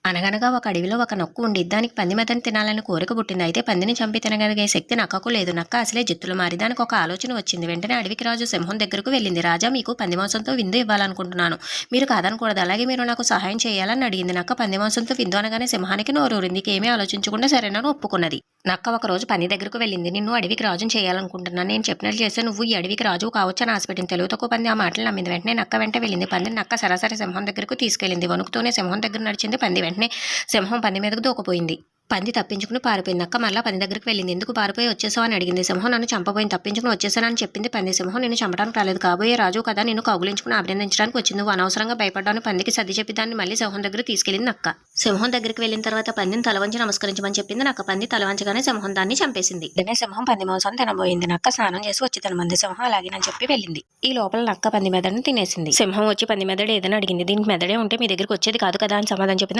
అనగనగా ఒక అడవిలో ఒక నక్కు ఉండి దానికి పంది మెదను తినాలని కోరిక పుట్టింది. అయితే పందిని చంపి తినగలిగే శక్తి నక్కకు లేదు. నక్క అసలే జిత్తులు మారి దానికి ఒక ఆలోచన వచ్చింది. వెంటనే అడవికి రాజు సింహం దగ్గరకు వెళ్ళింది. రాజా, మీకు పంది మాంసంతో విందు ఇవ్వాలనుకుంటున్నాను, మీరు కాదనకూడదు, అలాగే మీరు నాకు సహాయం చేయాలని అడిగింది. నక్క పంది మాంసంతో విందు అనగానే సింహానికి నోరూరింది. ఏమీ ఆలోచించకుండా సరేనని ఒప్పుకున్నది. నక్క ఒక రోజు పంది దగ్గరకు వెళ్ళింది. నిన్ను అడవికి రాజుని చేయాలనుకుంటున్నాను, నేను చెప్పినట్లు చేస్తే నువ్వు ఈ అడవికి రాజు కావచ్చు అని ఆశపెట్టింది. తెలుగు తక్కువ పంది ఆ మాటలు నమ్మింది. వెంటనే నక్క వెంట వెళ్ళింది. పందిని నక్క సరాసరి సింహం దగ్గరకు తీసుకెళ్లింది. వణుకుతూనే సింహం దగ్గర నడిచింది పంది. వెంటనే సింహం పంది మీదకు దూకపోయింది. పంది తప్పించుకుని పారిపోయింది. నక్క మళ్ళా పంది దగ్గరికి వెళ్ళింది. ఎందుకు పారిపోయి వచ్చేసావు అని అడిగింది. సింహం నన్ను చంపబోయింది, తప్పించుకుని వచ్చేసానని చెప్పింది పంది. సింహం నిన్ను చంపడానికి రాలేదు, కాబోయే రాజు కదా, నిన్ను కౌగులించుకుని అభినందించడానికి వచ్చింది. నువ్వు అనవసరంగా భయపడ్డాను పందికి సర్ది చెప్పి దాన్ని మళ్ళీ సింహం దగ్గర తీసుకెళ్లింది నక్క. సింహం దగ్గరికి వెళ్ళిన తర్వాత పందిని తలవంచి నమస్కరించమని చెప్పింది నక్క. పంది తలవంచగానే సింహం దాన్ని చంపేసింది. వెంటనే సింహం పంది మాంసం తినబోయింది. నక్క స్నానం చేసి వచ్చి తినమంది. సింహం అలాగేనని చెప్పి వెళ్ళింది. ఈ లోపల నక్క పంది మెదడుని తినేసింది. సింహం వచ్చి పంది మెదడు ఏదని అడిగింది. దీనికి మెదడే ఉంటే మీ దగ్గరికి వచ్చేది కాదు కదా అని సమాధానం చెప్పింది.